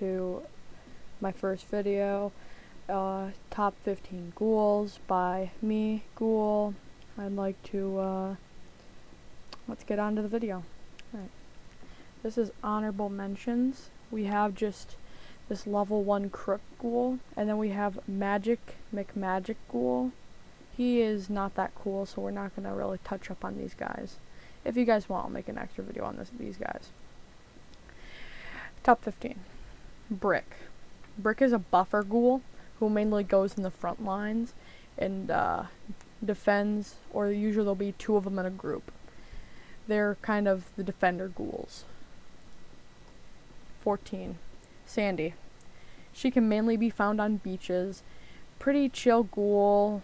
to my first video, top 15 ghouls by me, Ghoul. I'd like to, let's get on to the video. Alright, this is honorable mentions. We have just this level 1 crook ghoul, and then we have Magic McMagic Ghoul. He is not that cool, so we're not going to really touch up on these guys. If you guys want, I'll make an extra video on these guys. Top 15. Brick. Brick is a buffer ghoul who mainly goes in the front lines and defends, or usually there'll be 2 of them in a group. They're kind of the defender ghouls. 14. Sandy. She can mainly be found on beaches. Pretty chill ghoul,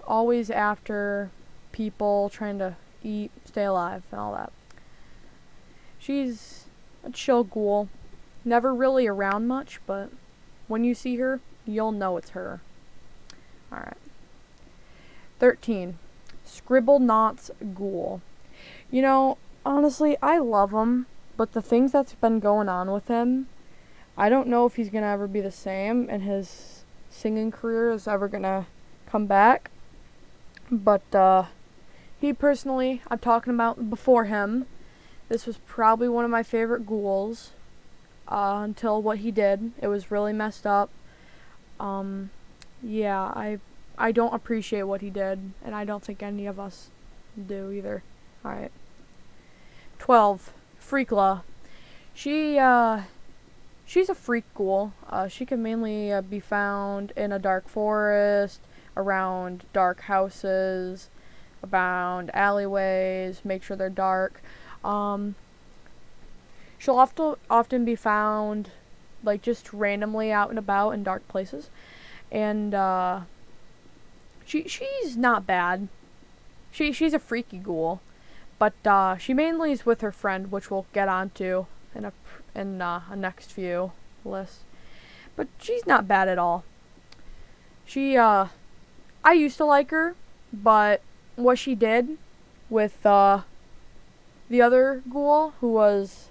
always after people, trying to eat, stay alive, and all that. She's a chill ghoul. Never really around much, but when you see her, you'll know it's her. Alright. 13. Scribble Knots Ghoul. You know, honestly, I love him, but the things that's been going on with him, I don't know if he's gonna ever be the same, and his singing career is ever gonna come back. But, he personally, I'm talking about before him, this was probably one of my favorite ghouls. Until what he did. It was really messed up. Yeah, I don't appreciate what he did, and I don't think any of us do either. Alright. 12. Freakla. She's a freak ghoul. She can mainly be found in a dark forest, around dark houses, around alleyways, make sure they're dark. She'll often be found, like, just randomly out and about in dark places. And, she's not bad. She's a freaky ghoul. But, she mainly is with her friend, which we'll get onto in a next few lists. But she's not bad at all. I used to like her, but what she did with, the other ghoul, who was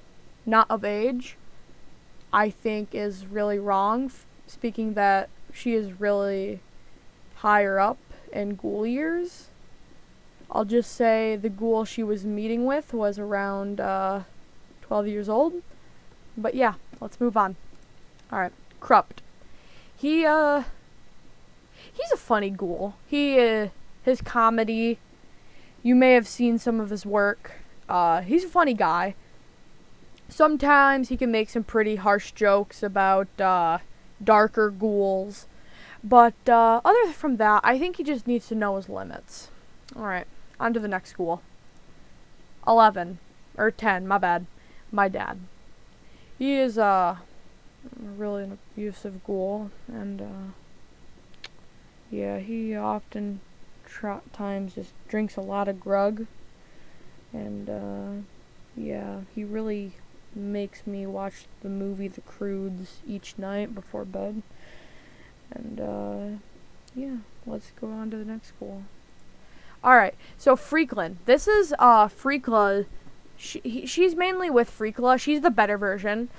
not of age, I think is really wrong, speaking that she is really higher up in ghoul years. I'll just say the ghoul she was meeting with was around 12 years old. But yeah, let's move on. Alright, Corrupt. He's a funny ghoul. His comedy, you may have seen some of his work. He's a funny guy. Sometimes he can make some pretty harsh jokes about darker ghouls. But other from that, I think he just needs to know his limits. Alright, on to the next ghoul. 11. Or 10, my bad. My dad. He is really an abusive ghoul. And yeah, he often times just drinks a lot of grog. And yeah, he really makes me watch the movie The Croods each night before bed. And yeah, let's go on to the next ghoul. Alright, so Freaklin. This is Freakla. She's mainly with Freakla. She's the better version.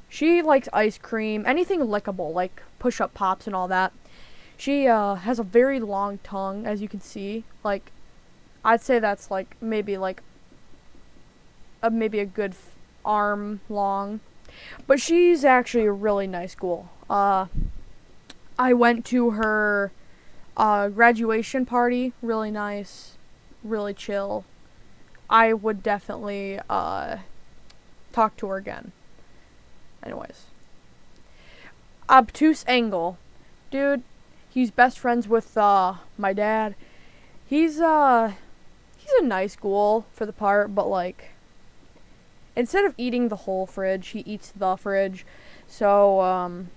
She likes ice cream, anything lickable, like push-up pops and all that. She has a very long tongue, as you can see. Like, I'd say that's like maybe a good arm long. But she's actually a really nice ghoul. I went to her graduation party. Really nice. Really chill. I would definitely talk to her again. Anyways. Obtuse Angle. Dude, he's best friends with my dad. He's a nice ghoul for the part, but like, instead of eating the whole fridge, he eats the fridge. So,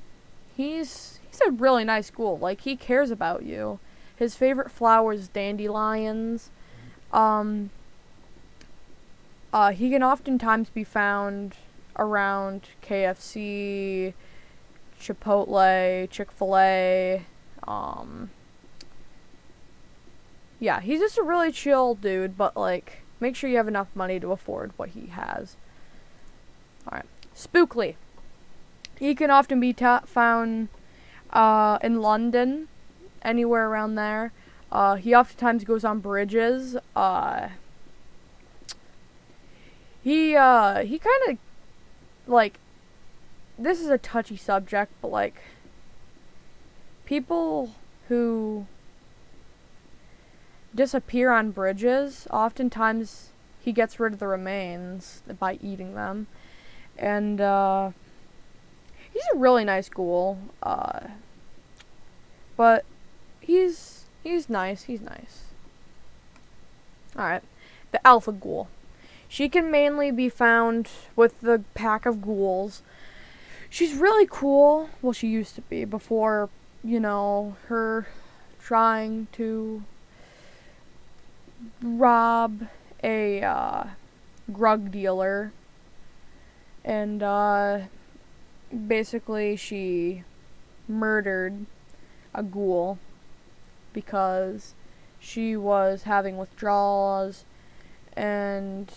he's a really nice ghoul. Like, he cares about you. His favorite flower is dandelions. He can oftentimes be found around KFC, Chipotle, Chick-fil-A. Yeah, he's just a really chill dude, but like, make sure you have enough money to afford what he has. Alright. Spookly. He can often be found in London, anywhere around there. He oftentimes goes on bridges. He kind of, like, this is a touchy subject, but, like, people who disappear on bridges, oftentimes he gets rid of the remains by eating them. And he's a really nice ghoul. But he's nice. He's nice. Alright. The alpha ghoul. She can mainly be found with the pack of ghouls. She's really cool. Well, she used to be before, her trying to rob a drug dealer. And basically she murdered a ghoul because she was having withdrawals, and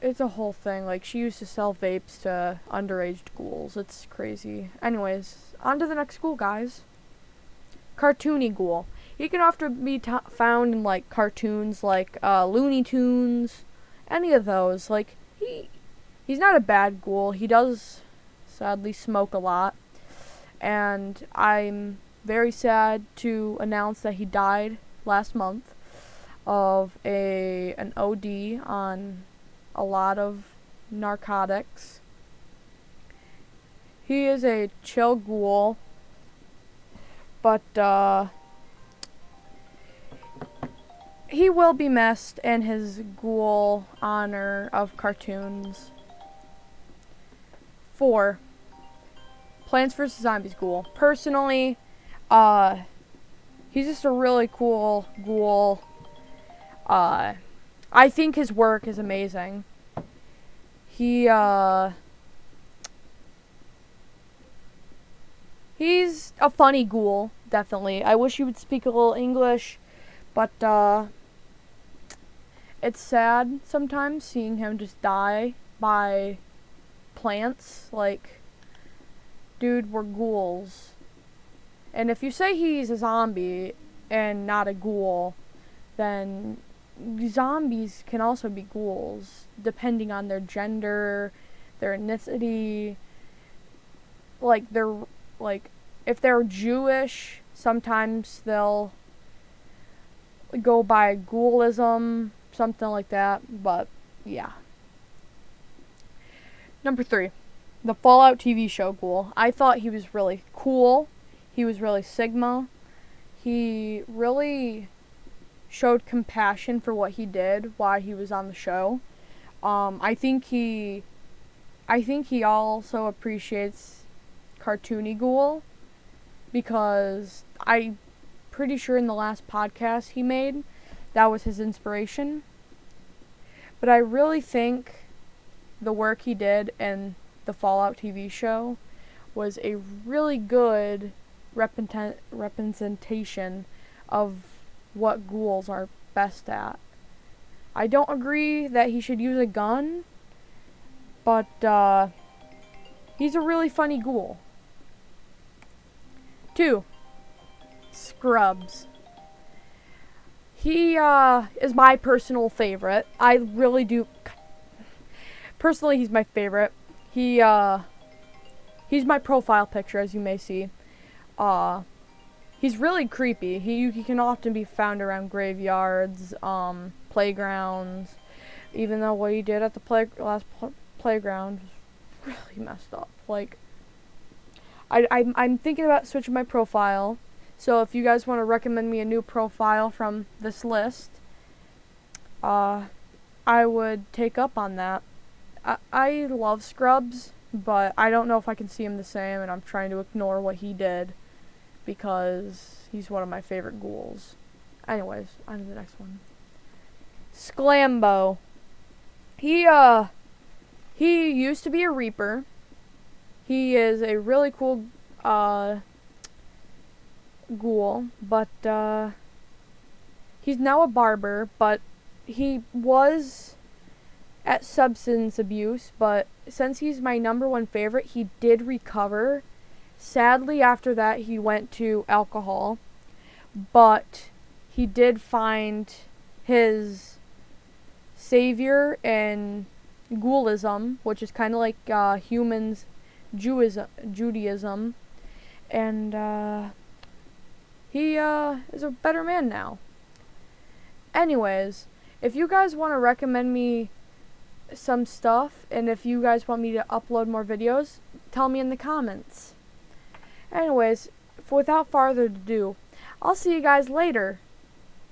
it's a whole thing. Like, she used to sell vapes to underage ghouls. It's crazy. Anyways, on to the next ghoul, guys. Cartoony ghoul. He can often be found in, like, cartoons like Looney Tunes, any of those. Like, he's not a bad ghoul. He does sadly smoke a lot, and I'm very sad to announce that he died last month of an OD on a lot of narcotics. He is a chill ghoul, but he will be missed in his ghoul honor of cartoons. 4. Plants vs. Zombies ghoul. Personally, he's just a really cool ghoul. I think his work is amazing. He's a funny ghoul, definitely. I wish he would speak a little English, but it's sad sometimes seeing him just die by plants. Like, dude, we're ghouls. And if you say he's a zombie and not a ghoul, then zombies can also be ghouls, depending on their gender, their ethnicity. Like, if they're Jewish, sometimes they'll go by ghoulism, something like that. But yeah. Number 3, the Fallout TV show ghoul. I thought he was really cool. He was really Sigma. He really showed compassion for what he did while he was on the show. I think he also appreciates cartoony ghoul, because I'm pretty sure in the last podcast he made, that was his inspiration. But I really think the work he did in the Fallout TV show was a really good representation of what ghouls are best at. I don't agree that he should use a gun, but he's a really funny ghoul. 2, Scrubs. He is my personal favorite. I really do. Personally, he's my favorite. He's my profile picture, as you may see. He's really creepy. He can often be found around graveyards, playgrounds. Even though what he did at the last playground was really messed up. Like, I'm thinking about switching my profile. So if you guys want to recommend me a new profile from this list, I would take up on that. I love Scrubs, but I don't know if I can see him the same, and I'm trying to ignore what he did because he's one of my favorite ghouls. Anyways, on to the next one. Sclambo. He used to be a Reaper. He is a really cool ghoul, but he's now a barber, but he was at substance abuse, but since he's my #1 favorite, he did recover. Sadly, after that, he went to alcohol, but he did find his savior in Ghoulism, which is kind of like humans' Judaism, and he is a better man now. Anyways, if you guys want to recommend me some stuff, and if you guys want me to upload more videos, tell me in the comments. Anyways, without further ado, I'll see you guys later.